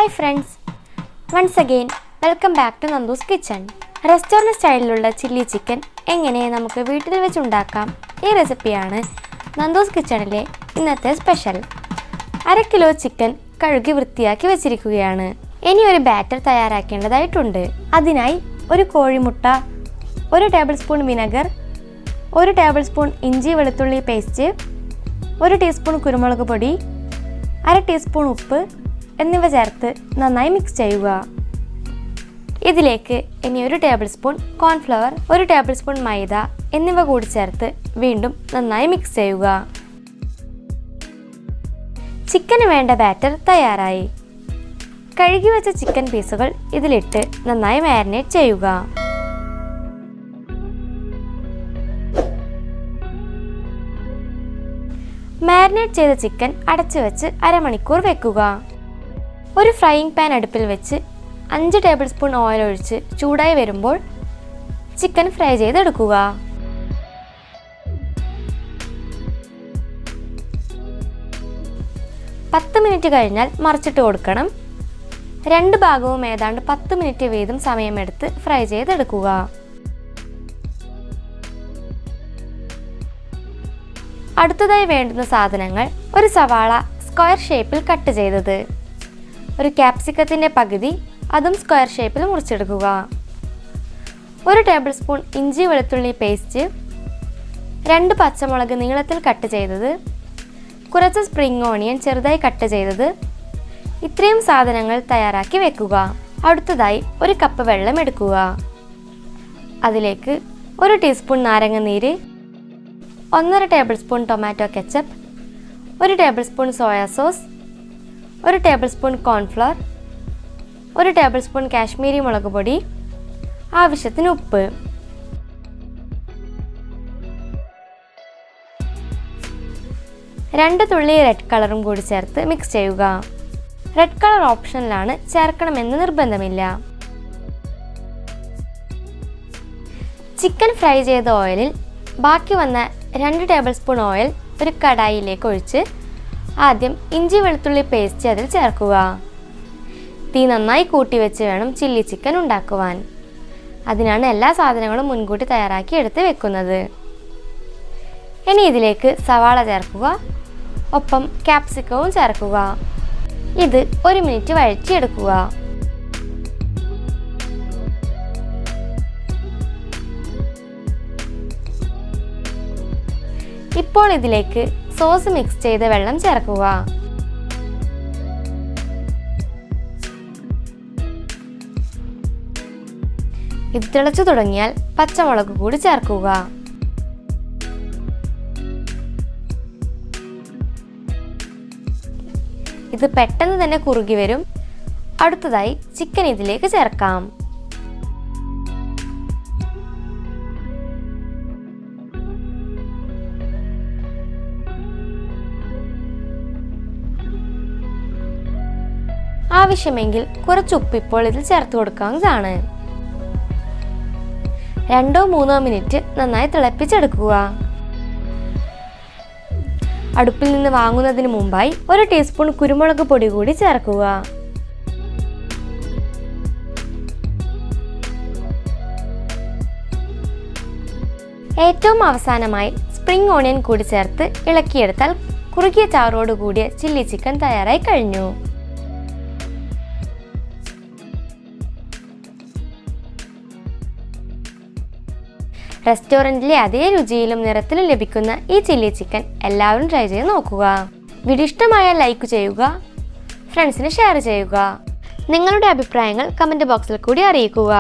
Hi friends, once again welcome back to Nandus Kitchen. Restaurant സ്റ്റൈലിലുള്ള chilli chicken എങ്ങനെ നമുക്ക് വീട്ടിൽ വെച്ച് ഉണ്ടാക്കാം ഈ റെസിപ്പിയാണ് നന്ദൂസ് കിച്ചണിലെ ഇന്നത്തെ സ്പെഷ്യൽ. 1/2 കിലോ ചിക്കൻ കഴുകി വൃത്തിയാക്കി വെച്ചിരിക്കുകയാണ്. ഇനി ഒരു ബാറ്റർ തയ്യാറാക്കേണ്ടതായിട്ടുണ്ട്. അതിനായി ഒരു കോഴിമുട്ട, 1 table spoon vinegar, 1 table spoon ഇഞ്ചി വെളുത്തുള്ളി പേസ്റ്റ്, 1 ടീസ്പൂൺ കുരുമുളക് പൊടി, 1/2 ടീസ്പൂൺ ഉപ്പ് എന്നിവ ചേർത്ത് നന്നായി മിക്സ് ചെയ്യുക. ഇതിലേക്ക് ഇനി 1 tablespoon cornflour, 1 tablespoon മൈദ എന്നിവ കൂടി ചേർത്ത് വീണ്ടും നന്നായി മിക്സ് ചെയ്യുക. ചിക്കന് വേണ്ട ബാറ്റർ തയ്യാറായി. കഴുകി വെച്ച ചിക്കൻ പീസുകൾ ഇതിലിട്ട് നന്നായി മാരിനേറ്റ് ചെയ്യുക. മാരിനേറ്റ് ചെയ്ത ചിക്കൻ അടച്ചു വെച്ച് അരമണിക്കൂർ വെക്കുക. ഒരു ഫ്രൈയിങ് പാൻ അടുപ്പിൽ വെച്ച് 5 ടേബിൾ സ്പൂൺ ഓയിൽ ഒഴിച്ച് ചൂടായി വരുമ്പോൾ ചിക്കൻ ഫ്രൈ ചെയ്തെടുക്കുക. പത്ത് മിനിറ്റ് കഴിഞ്ഞാൽ മറിച്ചിട്ട് കൊടുക്കണം. 2 ഭാഗവും ഏതാണ്ട് 10 മിനിറ്റ് വീതം സമയമെടുത്ത് ഫ്രൈ ചെയ്തെടുക്കുക. അടുത്തതായി വേണ്ടുന്ന സാധനങ്ങൾ: ഒരു സവാള സ്ക്വയർ ഷേപ്പിൽ കട്ട് ചെയ്തത്, ഒരു ക്യാപ്സിക്കത്തിൻ്റെ പകുതി അതും സ്ക്വയർ ഷേപ്പിൽ മുറിച്ചെടുക്കുക, 1 ടേബിൾ സ്പൂൺ ഇഞ്ചി വെളുത്തുള്ളി പേസ്റ്റ്, 2 പച്ചമുളക് നീളത്തിൽ കട്ട് ചെയ്തത്, കുറച്ച് സ്പ്രിംഗ് ഓണിയൻ ചെറുതായി കട്ട് ചെയ്തത്. ഇത്രയും സാധനങ്ങൾ തയ്യാറാക്കി വെക്കുക. അടുത്തതായി 1 കപ്പ് വെള്ളം എടുക്കുക. അതിലേക്ക് 1 ടീസ്പൂൺ നാരങ്ങ നീര്, 1/2 table spoon tomato ketchup, 1 table spoon soya sauce, 1 tablespoon cornflour, 1 table spoon Kashmiri മുളക് പൊടി, ആവശ്യത്തിന് ഉപ്പ്. രണ്ട് തുള്ളി റെഡ് കളറും കൂടി ചേർത്ത് മിക്സ് ചെയ്യുക. റെഡ് കളർ ഓപ്ഷനിലാണ്, ചേർക്കണമെന്ന് നിർബന്ധമില്ല. ചിക്കൻ ഫ്രൈ ചെയ്ത ഓയിലിൽ ബാക്കി വന്ന 2 ടേബിൾ സ്പൂൺ ഓയിൽ ഒരു കടായിലേക്ക് ഒഴിച്ച് ആദ്യം ഇഞ്ചി വെളുത്തുള്ളി പേസ്റ്റ് അതിൽ ചേർക്കുക. തീ നന്നായി കൂട്ടി വെച്ച് വേണം ചില്ലി ചിക്കൻ ഉണ്ടാക്കുവാൻ. അതിനാണ് എല്ലാ സാധനങ്ങളും മുൻകൂട്ടി തയ്യാറാക്കി എടുത്ത് വെക്കുന്നത്. ഇനി ഇതിലേക്ക് സവാള ചേർക്കുക, ഒപ്പം ക്യാപ്സിക്കവും ചേർക്കുക. ഇത് 1 മിനിറ്റ് വഴറ്റിയെടുക്കുക. ഇപ്പോൾ ഇതിലേക്ക് സോസ് മിക്സ് ചെയ്ത വെള്ളം ചേർക്കുക. ഇത് തിളച്ചു തുടങ്ങിയാൽ പച്ചമുളക് കൂടി ചേർക്കുക. ഇത് പെട്ടെന്ന് തന്നെ കുറുകി വരും. അടുത്തതായി ചിക്കൻ ഇതിലേക്ക് ചേർക്കാം. ആവശ്യമെങ്കിൽ കുറച്ച് ഉപ്പ് ഇപ്പോൾ ഇതിൽ ചേർത്ത് കൊടുക്കാവുന്നതാണ്. 2-3 മിനിറ്റ് നന്നായി തിളപ്പിച്ചെടുക്കുക. അടുപ്പിൽ നിന്ന് വാങ്ങുന്നതിന് മുമ്പായി 1 ടീസ്പൂൺ കുരുമുളക് പൊടി കൂടി ചേർക്കുക. ഏറ്റവും അവസാനമായി സ്പ്രിംഗ് ഓണിയൻ കൂടി ചേർത്ത് ഇളക്കിയെടുത്താൽ കുറുകിയ ചാറോട് കൂടിയ ചില്ലി ചിക്കൻ തയ്യാറായി കഴിഞ്ഞു. റെസ്റ്റോറൻറ്റിലെ അതേ രുചിയിലും നിറത്തിലും ലഭിക്കുന്ന ഈ ചില്ലി ചിക്കൻ എല്ലാവരും ട്രൈ ചെയ്ത് നോക്കുക. വീഡിയോ ഇഷ്ടമായാൽ ലൈക്ക് ചെയ്യുക, ഫ്രണ്ട്സിന് ഷെയർ ചെയ്യുക. നിങ്ങളുടെ അഭിപ്രായങ്ങൾ കമൻറ്റ് ബോക്സിൽ കൂടി അറിയിക്കുക.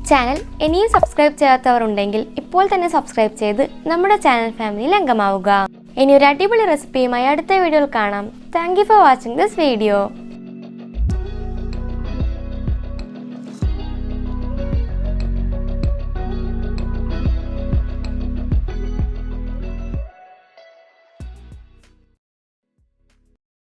ചാനൽ ഇനിയും സബ്സ്ക്രൈബ് ചെയ്യാത്തവർ ഉണ്ടെങ്കിൽ ഇപ്പോൾ തന്നെ സബ്സ്ക്രൈബ് ചെയ്ത് നമ്മുടെ ചാനൽ ഫാമിലിയിൽ അംഗമാവുക. ഇനി ഒരു അടിപൊളി റെസിപ്പിയുമായി അടുത്ത വീഡിയോയിൽ കാണാം. Thank you for watching this video.